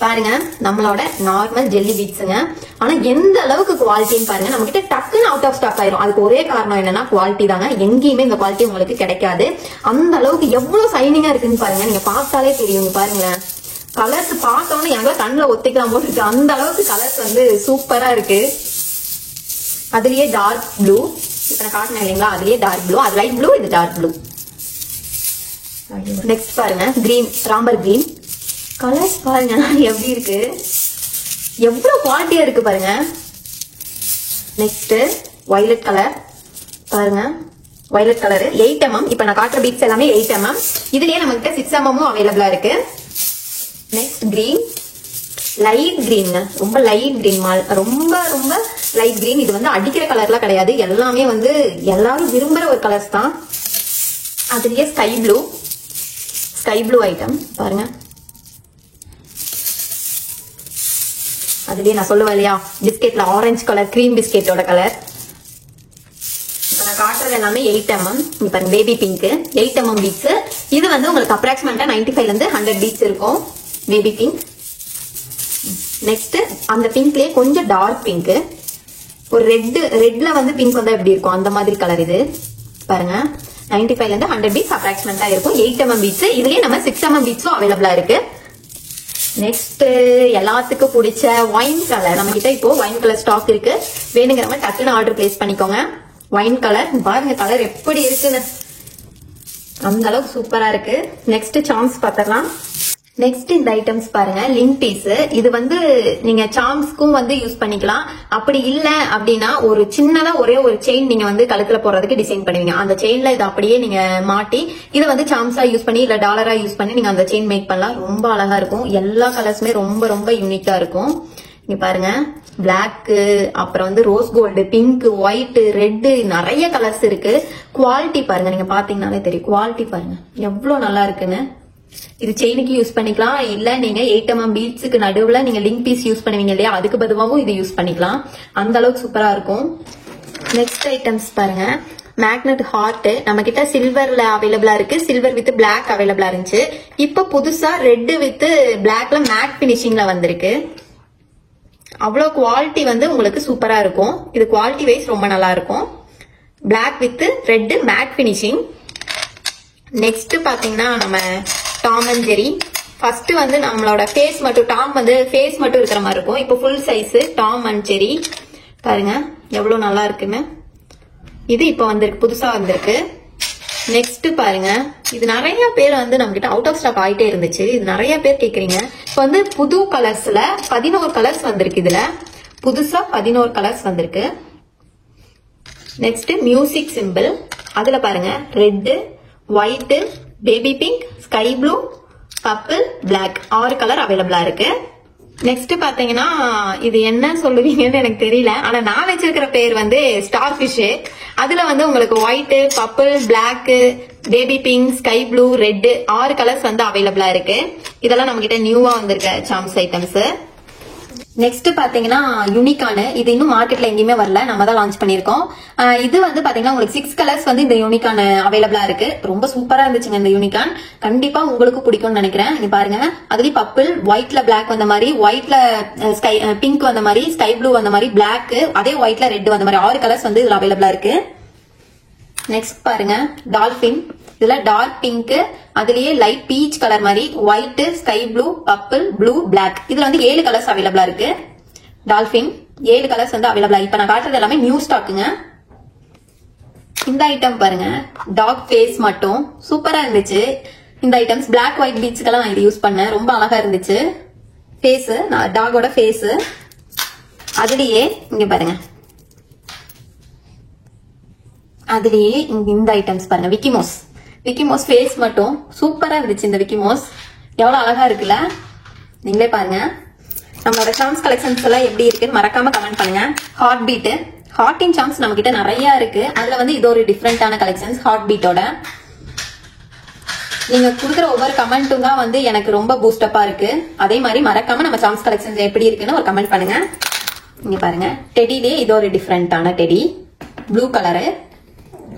பாருங்க நம்மளோட normal jelly பீட்ஸுங்க. ஆனா எந்த அளவுக்கு குவாலிட்டின்னு பாருங்க. நம்ம கிட்ட டக்குன்னு அவுட் ஆஃப் ஸ்டாக் ஆயிரும். அதுக்கு ஒரே காரணம் என்னன்னா குவாலிட்டி தாங்க. எங்கேயுமே இந்த குவாலிட்டி உங்களுக்கு கிடைக்காது. அந்த அளவுக்கு எவ்வளவு சைனிங்கா இருக்குன்னு பாருங்க. நீங்க பார்த்தாலே தெரியும். பாருங்களேன், கலர்ஸ் பார்த்தோன்னு எங்க கண்ணுல ஒத்திக்கலாம் போட்டு இருக்கு. அந்த அளவுக்கு கலர்ஸ் வந்து சூப்பரா இருக்கு. அதுலயே டார்க் ப்ளூ, இப்ப நான் காட்டினேன் இல்லைங்களா, அதுலயே டார்க் ப்ளூ, அது லைட் ப்ளூ, இது டார்க் ப்ளூ. நெக்ஸ்ட் பாருங்க கிரீன், ராம்பர் கிரீன். கலர்ஸ் பாருங்க எப்படி இருக்கு, எவ்வளவு குவாலிட்டியா இருக்கு பாருங்க. நெக்ஸ்ட் வயலட் கலர் பாருங்க, வயலட் கலர் 8 mm. இப்ப நான் காட்டுற பீட்ஸ் எல்லாமே 8 mm. இதுலயே நம்ம கிட்ட 6 mm அவைலபிளா இருக்கு. நெக்ஸ்ட் கிரீன், லைட் கிரீன், ரொம்ப லைட் கிரீன், ரொம்ப ரொம்ப லைட் கிரீன். இது வந்து அடிக்கிற கலர்லாம் கிடையாது, எல்லாமே வந்து எல்லாரும் விரும்புற ஒரு கலர்ஸ் தான். அதுலயே sky blue, sky blue item பாருங்க. அதுலயே நான் சொல்லுவேன் இல்லையா, பிஸ்கெட்ல ஆரஞ்சு கலர், கிரீம் பிஸ்கெட்டோட கலர். இப்ப நான் காட்டுறது எல்லாமே 8 mm. இப்ப பேபி பிங்க் 8 mm பீட்ஸ். இது வந்து உங்களுக்கு அப்ராக்சிமேட்டா 95 ல இருந்து 100 பீட்ஸ் இருக்கும் பேபி பிங்க். நெக்ஸ்ட் அந்த பிங்க்லயே கொஞ்சம் டார்க் பிங்க், ஒரு ரெட்ல வந்து பிங்க் வந்தா எப்படி இருக்கும் அந்த மாதிரி கலர். இது பாருங்க 95 ல இருந்து 100 பீட்ஸ் அப்ராக்சிமேட்டா இருக்கும். 8 mm பீட்ஸ். இதுலயே நம்ம 6 mm பீட்ஸும் அவைலபிளா இருக்கு. நெக்ஸ்ட் எல்லாத்துக்கும் பிடிச்ச ஒயின் கலர். நம்ம கிட்ட இப்போ ஒயின் கலர் ஸ்டாக் இருக்கு. வேணுங்கிறவங்க டக்குன்னு ஆர்டர் பிளேஸ் பண்ணிக்கோங்க. ஒயின் கலர் பாருங்க, கலர் எப்படி இருக்குன்னு, அந்த அளவுக்கு சூப்பரா இருக்கு. நெக்ஸ்ட் சாம்ஸ் பாத்திரலாம். நெக்ஸ்ட் இந்த ஐட்டம்ஸ் பாருங்க, லிங்க் பீஸ். இது வந்து நீங்க சாம்ஸ்க்கும் வந்து யூஸ் பண்ணிக்கலாம். அப்படி இல்ல அப்படின்னா ஒரு சின்னதா ஒரே ஒரு செயின் நீங்க வந்து கழுத்துல போடுறதுக்கு டிசைன் பண்ணுவீங்க. அந்த செயின்ல இது அப்படியே நீங்க மாட்டி இதை வந்து சாம்ஸா யூஸ் பண்ணி இல்ல டாலரா யூஸ் பண்ணி நீங்க அந்த செயின் மேக் பண்ணலாம். ரொம்ப அழகா இருக்கும். எல்லா கலர்ஸுமே ரொம்ப ரொம்ப யூனிக்கா இருக்கும். இங்க பாருங்க, பிளாக், அப்புறம் வந்து rose gold, pink, white, red, நிறைய கலர்ஸ் இருக்கு. குவாலிட்டி பாருங்க, நீங்க பாத்தீங்கன்னாலே தெரியும். குவாலிட்டி பாருங்க எவ்வளவு நல்லா இருக்குன்னு. இது செயினுக்கு யூஸ் பண்ணிக்கலாம். இல்ல நீங்க 8 mm பீட்ஸுக்கு நடுவுல நீங்க லிங்க் பீஸ் யூஸ் பண்ணுவீங்க இல்லையா, அதுக்கு பதிலாகவும் இது யூஸ் பண்ணிக்கலாம். அந்த அளவுக்கு சூப்பரா இருக்கும். நெக்ஸ்ட் ஐட்டம்ஸ் பாருங்க, மேக்னெட் ஹார்ட். நம்ம கிட்ட சில்வர்ல அவைலபிளா இருக்கு. சில்வர் வித் பிளாக் அவைலபிளா இருந்துச்சு. இப்ப புதுசா ரெட் வித் பிளாக்ல மேட் பினிஷிங்ல வந்திருக்கு. அவ்வளவு குவாலிட்டி வந்து உங்களுக்கு சூப்பரா இருக்கும். இது குவாலிட்டி வைஸ் ரொம்ப நல்லா இருக்கும். Black with red matte finishing. Next பாத்தீங்கன்னா நம்ம டாம் அண்ட் ஜெரி. ஃபர்ஸ்ட் வந்து நம்மளோட ஃபேஸ் மட்டும், டாம் வந்து ஃபேஸ் மட்டும் இருக்கிற மாதிரி இருக்கும். இப்போ full size Tom and Jerry பாருங்க எவ்வளவு நல்லா இருக்குன்னு. இது இப்போ வந்திருக்கு, புதுசா வந்திருக்கு. நெக்ஸ்ட் பாருங்க, இது நிறைய பேர் வந்து நம்ம கிட்ட அவுட் ஆஃப் ஸ்டாக் ஆயிட்டே இருந்துச்சு. இது நிறைய பேர் கேக்குறீங்க. இப்போ வந்து புது கலர்ஸ்ல 11 கலர்ஸ் வந்திருக்கு. இதுல புதுசா 11 கலர்ஸ் வந்திருக்கு. Next music simple. அதுல பாருங்க red, white, baby pink, sky blue, purple, black 6 colour அவைலபிளா இருக்கு. நெக்ஸ்ட் பாத்தீங்கன்னா இது என்ன சொல்லுவீங்கன்னு எனக்கு தெரியல. ஆனா நான் வச்சிருக்கிற பேர் வந்து ஸ்டார் ஃபிஷ். அதுல வந்து உங்களுக்கு white, purple, black, baby pink, sky blue, red 6 colours வந்து அவைலபிளா இருக்கு. இதெல்லாம் நம்ம கிட்ட நியூவா வந்திருக்க சாம்ஸ் ஐட்டம்ஸ். நெக்ஸ்ட் பாத்தீங்கன்னா யூனிகான். இது இன்னும் மார்க்கெட்ல எங்கேயுமே வரல, நம்ம தான் லான்ச் பண்ணிருக்கோம். இது வந்து பாத்தீங்கன்னா உங்களுக்கு 6 கலர்ஸ் வந்து இந்த யூனிகான் அவைலபிளா இருக்கு. ரொம்ப சூப்பரா இருந்துச்சுங்க இந்த யூனிகான். கண்டிப்பா உங்களுக்கு பிடிக்கும்னு நினைக்கிறேன். இங்க பாருங்க, அதுலயும் பர்பிள், ஒயிட்ல பிளாக் வந்த மாதிரி, ஒயிட்ல ஸ்கை பிங்க் வந்த மாதிரி, ஸ்கை ப்ளூ வந்த மாதிரி, பிளாக், அதே ஒயிட்ல ரெட் வந்த மாதிரி 6 கலர்ஸ் வந்து இதுல அவைலபிளா இருக்கு. நெக்ஸ்ட் பாருங்க டால்பின். இதுல டார்க் பிங்க், அதுலயே லைட் பீச் கலர் மாதிரி, white, sky blue, purple, blue, black. இதுல வந்து 7 கலர்ஸ் அவைலபிளா இருக்கு. டால்பின் 7 கலர்ஸ் வந்து அவைலபிளா. இப்ப நான் காட்டுறது எல்லாமே நியூ ஸ்டாக்குங்க. இந்த ஐட்டம் பாருங்க, டாக் ஃபேஸ் மட்டும் சூப்பரா இருந்துச்சு. இந்த ஐட்டம்ஸ் பிளாக் ஒயிட் பீச்சுக்கெல்லாம் நான் இது யூஸ் பண்ணேன். ரொம்ப அழகா இருந்துச்சு. ஃபேஸ், டாகோட ஃபேஸ். அதுலயே இங்க பாருங்க, அதுலயே இந்த ஐட்டம்ஸ் பாருங்க, விக்கிமோஸ். விக்கிமோஸ் ஃபேஸ் மட்டும் சூப்பரா இருந்துச்சு. இந்த விக்கிமோஸ் எவ்வளவு அழகா இருக்குல்ல, நீங்களே பாருங்க. நம்மளோட சாம்ஸ் கலெக்ஷன்ஸ் எல்லாம் எப்படி இருக்குன்னு மறக்காம கமெண்ட் பண்ணுங்க. ஹார்ட் பீட், ஹார்ட் இன் சாம்ஸ் நம்ம கிட்ட நிறைய இருக்கு. அதுல வந்து இது ஒரு டிஃப்ரெண்டான கலெக்ஷன்ஸ் ஹார்ட் பீட்டோட. நீங்க கொடுக்குற ஒவ்வொரு கமெண்ட்டும் தான் வந்து எனக்கு ரொம்ப பூஸ்டப்பா இருக்கு. அதே மாதிரி மறக்காம நம்ம சாம்ஸ் கலெக்ஷன்ஸ் எப்படி இருக்குன்னு ஒரு கமெண்ட் பண்ணுங்க. இங்க பாருங்க, டெடிலே இது ஒரு டிஃப்ரெண்டான டெடி, ப்ளூ கலரு.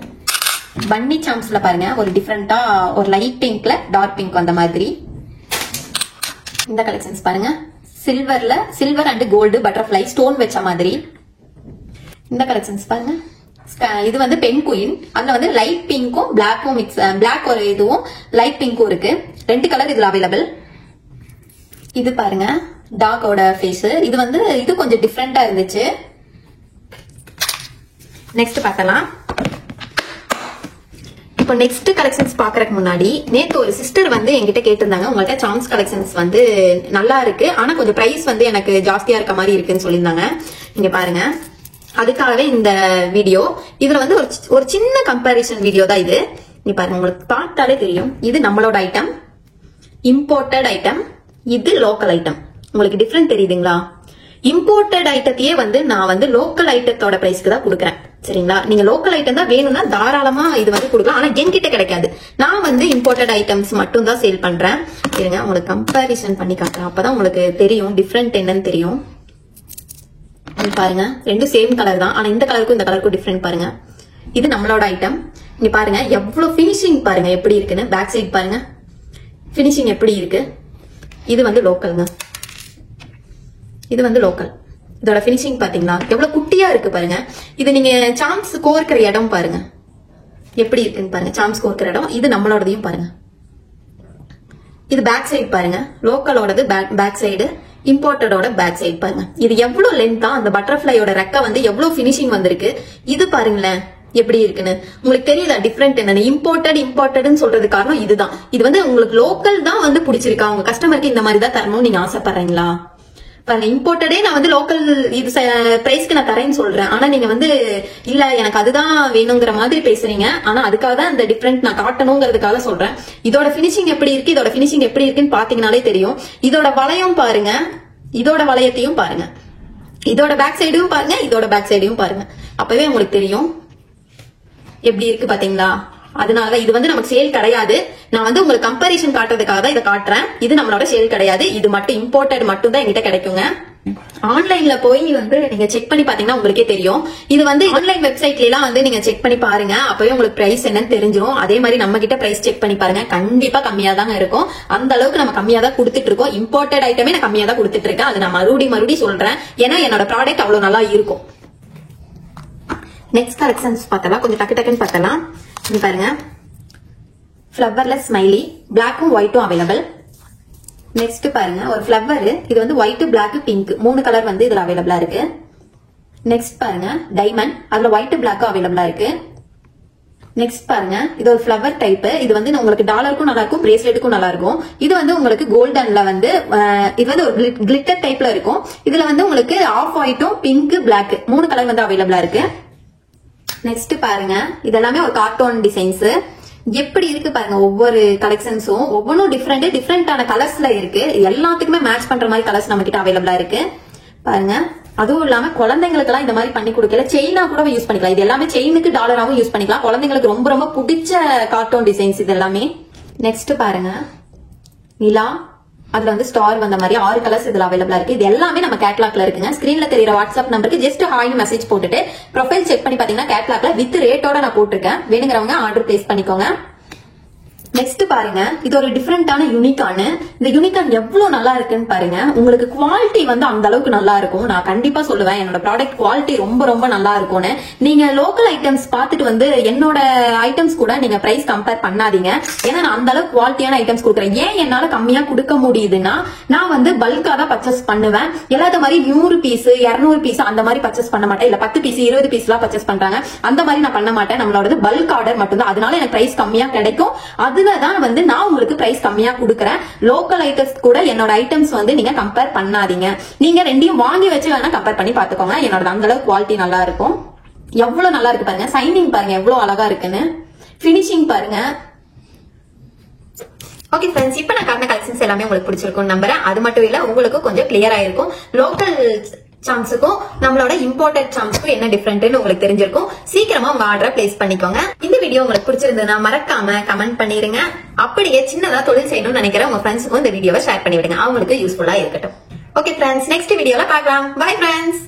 பன்னி சாம்ஸ்ல பாருங்க ஒரு டிஃப்ரெண்டா ஒரு லைட் பிங்க்ல டார்க் பிங்க் வந்த மாதிரி. இந்த கலெக்ஷன்ஸ் பாருங்க, silver and gold butterfly stone வச்ச மாதிரி இந்த கலெக்ஷன்ஸ் பாருங்க. இது வந்து பென் குயின், அதுல வந்து லைட் பிங்க்கும் பிளாக்கும் மிக்ஸ், பிளாக் ஒரு இதுவும் லைட் பிங்க்கும் இருக்கு. 2 கலர் இதுல அவைலபிள். இது பாருங்க டாகோட ஃபேஸ். இது வந்து இது கொஞ்சம் டிஃப்ரெண்டா இருந்துச்சு. நெக்ஸ்ட் பார்க்கலாம். இப்போ நெக்ஸ்ட் கலெக்ஷன்ஸ் பாக்குறதுக்கு முன்னாடி நேத்து ஒரு சிஸ்டர் வந்து என்கிட்ட கேட்டிருந்தாங்க, உங்கள்ட்ட சாம்ஸ் கலெக்ஷன்ஸ் வந்து நல்லா இருக்கு, ஆனா கொஞ்சம் பிரைஸ் வந்து எனக்கு ஜாஸ்தியா இருக்க மாதிரி இருக்குன்னு சொல்லியிருந்தாங்க. இங்க பாருங்க, அதுக்காகவே இந்த வீடியோ. இதுல வந்து ஒரு சின்ன கம்பேரிசன் வீடியோ தான் இது. நீ பாருங்க, உங்களுக்கு பார்த்தாலே தெரியும் இது நம்மளோட ஐட்டம், இம்போர்ட்டட் ஐட்டம், இது லோக்கல் ஐட்டம். உங்களுக்கு டிஃபரெண்ட் தெரியுதுங்களா? இம்போர்ட்டட் ஐட்டத்தையே வந்து நான் வந்து லோக்கல் ஐட்டத்தோட பிரைஸ்க்கு தான் கொடுக்குறேன். சரிங்களா? நீங்க லோக்கல் ஐட்டம் தான் வேணும்னா தாராளமா இது வந்து கொடுக்கலாம், ஆனா என்கிட்ட கிடைக்காது. நான் வந்து இம்போர்ட்டட் ஐட்டம்ஸ் மட்டும் தான் சேல் பண்றேன். இருங்க உங்களுக்கு கம்பேரிசன் பண்ணி காட்டுறேன், அப்பதான் உங்களுக்கு தெரியும் டிஃபரெண்ட் என்னன்னு தெரியும். பாருங்க, ரெண்டும் சேம் கலர் தான், ஆனா இந்த கலருக்கும் இந்த கலருக்கும் டிஃபரெண்ட் பாருங்க. இது நம்மளோட ஐட்டம். இங்க பாருங்க எவ்வளவு பினிஷிங் பாருங்க எப்படி இருக்குன்னு. பேக் சைட் பாருங்க பினிஷிங் எப்படி இருக்கு. இது வந்து லோக்கல்ங்க, இது வந்து லோக்கல். இதோட பினிஷிங் பாத்தீங்களா எவ்வளவு குட்டியா இருக்கு பாருங்க. இது நீங்க சாம்ஸ் கோர்க்கிற இடம் பாருங்க எப்படி இருக்குன்னு பாருங்க. சாம்ஸ் கோர்க்கிற இடம் இது நம்மளோடதையும் பாருங்க. இது பேக் சைடு பாருங்க, லோக்கலோடது பேக் சைடு, இம்போர்ட்டடோட பேக் சைடு பாருங்க. இது எவ்வளவு லென்த்தா அந்த பட்டர்ஃபிளையோட ரெக்க வந்து எவ்வளவு பினிஷிங் வந்திருக்கு. இது பாருங்களேன் எப்படி இருக்குன்னு. உங்களுக்கு தெரியல டிஃபரெண்ட் என்னன்னு. இம்போர்ட்டட்னு சொல்றது காரணம் இதுதான். இது வந்து உங்களுக்கு லோக்கல் தான் வந்து பிடிச்சிருக்கா, உங்க கஸ்டமருக்கு இந்த மாதிரி தான் தரணும் நீங்க ஆசைப்படுறீங்களா? பாருங்க, இம்போர்ட்டடே நான் வந்து லோக்கல் இது பிரைஸ்க்கு நான் தரேன்னு சொல்றேன், ஆனா நீங்க வந்து இல்ல எனக்கு அதுதான் வேணுங்கிற மாதிரி பேசுறீங்க. ஆனா அதுக்காக தான் இந்த டிஃபரெண்ட் நான் காட்டணுங்கிறதுக்காக சொல்றேன். இதோட பினிஷிங் எப்படி இருக்கு, இதோட பினிஷிங் எப்படி இருக்குன்னு பாத்தீங்கன்னாலே தெரியும். இதோட வளையம் பாருங்க, இதோட வளையத்தையும் பாருங்க, இதோட பேக் சைடையும் பாருங்க, இதோட பேக் சைடையும் பாருங்க. அப்பவே உங்களுக்கு தெரியும் எப்படி இருக்கு பாத்தீங்களா? அதனால இது வந்து நமக்கு சேல் கிடையாது. நான் வந்து உங்களுக்கு கம்பேரிசன் காட்டுறதுக்காக தான் இதை காட்டுறேன். இது நம்மளோட சேல் கிடையாது, இது மட்டும் இம்போர்ட்டட் மட்டும் தான் என்கிட்ட கிடைக்குங்க. ஆன்லைன்ல போய் வந்து நீங்க செக் பண்ணி பாத்தீங்கன்னா உங்களுக்கே தெரியும். இது வந்து ஆன்லைன் வெப்சைட்ல எல்லாம் வந்து நீங்க செக் பண்ணி பாருங்க, அப்பவே உங்களுக்கு பிரைஸ் என்னன்னு தெரிஞ்சிடும். அதே மாதிரி நம்ம கிட்ட பிரைஸ் செக் பண்ணி பாருங்க, கண்டிப்பா கம்மியா தாங்க இருக்கும். அந்த அளவுக்கு நம்ம கம்மியா தான் கொடுத்துட்டு இருக்கோம். இம்போர்ட்டட் ஐட்டமே நான் கம்மியா தான் கொடுத்துட்டு இருக்கேன். அது நான் மறுபடியும் சொல்றேன், ஏன்னா என்னோட ப்ராடக்ட் அவ்வளவு நல்லா இருக்கும். நெக்ஸ்ட் கலெக்ஷன்ஸ் பார்த்தலாம், கொஞ்சம் டக்குன்னு பார்த்தலாம். இது பாருங்க, ஃபிளவர்லெஸ் ஸ்மைலி, பிளாக்கும் ஒயிட்டும் அவைலபிள். நெக்ஸ்ட் பாருங்க ஒரு ஃபிளவர், இது வந்து ஒயிட், பிளாக், பிங்க் 3 கலர் வந்து இதுல அவைலபிளா இருக்கு. நெக்ஸ்ட் பாருங்க டைமண்ட், அதுல ஒயிட் பிளாக்கும் அவைலபிளா இருக்கு. நெக்ஸ்ட் பாருங்க, இது ஒரு ஃபிளவர் டைப். இது வந்து உங்களுக்கு டாலருக்கும் நல்லா இருக்கும், பிரேஸ்லெட்டுக்கும் நல்லா இருக்கும். இது வந்து உங்களுக்கு கோல்டன்ல வந்து இது வந்து ஒரு கிளிட்டர் டைப்ல இருக்கும். இதுல வந்து உங்களுக்கு ஆஃப் ஒயிட்டும் பிங்க், பிளாக் 3 கலர் வந்து அவைலபிளா இருக்கு. நெக்ஸ்ட் பாருங்க, இதெல்லாமே ஒரு கார்ட்டூன் டிசைன்ஸ். எப்படி இருக்கு பாருங்க, ஒவ்வொரு கலெக்ஷன்ஸும் ஒவ்வொன்றும் டிஃப்ரெண்டான கலர்ஸ்ல இருக்கு. எல்லாத்துக்குமே மேட்ச் பண்ற மாதிரி கலர்ஸ் நம்ம கிட்ட அவைலபிளா இருக்கு பாருங்க. அதுவும் இல்லாம குழந்தைங்களுக்கு எல்லாம் இந்த மாதிரி பண்ணி கொடுக்கல, செயினா கூட யூஸ் பண்ணிக்கலாம். இது எல்லாமே செயினுக்கு டாலராவும் யூஸ் பண்ணிக்கலாம். குழந்தைங்களுக்கு ரொம்ப ரொம்ப பிடிச்ச கார்ட்டூன் டிசைன்ஸ் இது எல்லாமே. நெக்ஸ்ட் பாருங்க நிலா, அதுல வந்து ஸ்டார் வந்த மாதிரி 6 கலர்ஸ் இதுல அவைலபிளா இருக்கு. இது எல்லாமே நம்ம கேட்லாக்ல இருக்குங்க. ஸ்கிரீன்ல தெரியுற வாட்ஸ்அப் நம்பருக்கு ஜஸ்ட் ஹாய்னு மெசேஜ் போட்டுட்டு ப்ரொஃபைல் செக் பண்ணி பாத்தீங்கன்னா கேட்லாக்ல வித் ரேட்டோட நான் போட்டிருக்கேன். வேணுங்கிறவங்க ஆர்டர் பிளேஸ் பண்ணிக்கோங்க. நெக்ஸ்ட் பாருங்க, இது ஒரு டிஃபரெண்டான யூனிகான். இந்த யூனிகான் எவ்வளவு நல்லா இருக்குன்னு பாருங்க. உங்களுக்கு குவாலிட்டி வந்து அந்த அளவுக்கு நல்லா இருக்கும். நான் கண்டிப்பா சொல்லுவேன் என்னோட ப்ராடக்ட் குவாலிட்டி ரொம்ப ரொம்ப நல்லா இருக்கும்னு. நீங்க லோக்கல் ஐட்டம்ஸ் பார்த்துட்டு வந்து என்னோட ஐட்டம்ஸ் கூட நீங்க பிரைஸ் கம்பேர் பண்ணாதீங்க. ஏன்னா நான் அந்த அளவுக்கு குவாலிட்டியான ஐட்டம்ஸ் கொடுக்குறேன். ஏன் என்னால கம்மியா கொடுக்க முடியுதுன்னா, நான் வந்து பல்கா தான் பர்ச்சேஸ் பண்ணுவேன். எல்லாத்த மாதிரி 100 பீஸ் 200 பீஸ் அந்த மாதிரி பர்ச்சேஸ் பண்ண மாட்டேன். இல்ல 10 பீஸ் 20 பீஸ் எல்லாம் பர்ச்சேஸ் பண்றாங்க, அந்த மாதிரி நான் பண்ண மாட்டேன். நம்மளோட பல்க் ஆர்டர் மட்டும் தான். அதனால எனக்கு பிரைஸ் கம்மியா கிடைக்கும். அதுலதான் வந்து நான் உங்களுக்கு பிரைஸ் கம்மியா கொடுக்கறேன். லோக்கல் ஐட்டம்ஸ் கூட என்னோட ஐட்டம்ஸ் வந்து நீங்க கம்பேர் பண்ணாதீங்க. நீங்க ரெண்டையும் வாங்கி வச்சு வேணா கம்பேர் பண்ணி பாத்துக்கோங்க. என்னோட அந்த அளவுக்கு குவாலிட்டி நல்லா இருக்கும். எவ்வளவு நல்லா இருக்கு பாருங்க, சைனிங் பாருங்க எவ்வளவு அழகா இருக்குன்னு, பினிஷிங் பாருங்க. ஓகே ஃப்ரெண்ட்ஸ், இப்போ நான் காட்டின கலெக்ஷன்ஸ் எல்லாமே உங்களுக்கு பிடிச்சிருக்கும் நம்புறேன். அது மட்டும் இல்ல உங்களுக்கு கொஞ்சம் கிளியர் ஆயிருக்கும். லோக்கல் சாம்ஸுக்கும் நம்மளோட இம்போர்ட்டட் சாம்ஸுக்கும் என்ன டிஃபரெண்ட்னு உங்களுக்கு தெரிஞ்சிருக்கும். சீக்கிரமா உங்க ஆர்டரை பிளேஸ் பண்ணிக்கோங்க. இந்த வீடியோ உங்களுக்கு பிடிச்சிருந்ததுன்னா மறக்காம கமெண்ட் பண்ணிருங்க. அப்படியே சின்னதா தொழில் செய்யணும்னு நினைக்கிற உங்க ஃப்ரெண்ட்ஸுக்கும் இந்த வீடியோவை ஷேர் பண்ணி விடுங்க, அவங்களுக்கு யூஸ்ஃபுல்லா இருக்கட்டும். ஓகே ஃப்ரெண்ட்ஸ், நெக்ஸ்ட் வீடியோல பார்க்கலாம். Bye friends.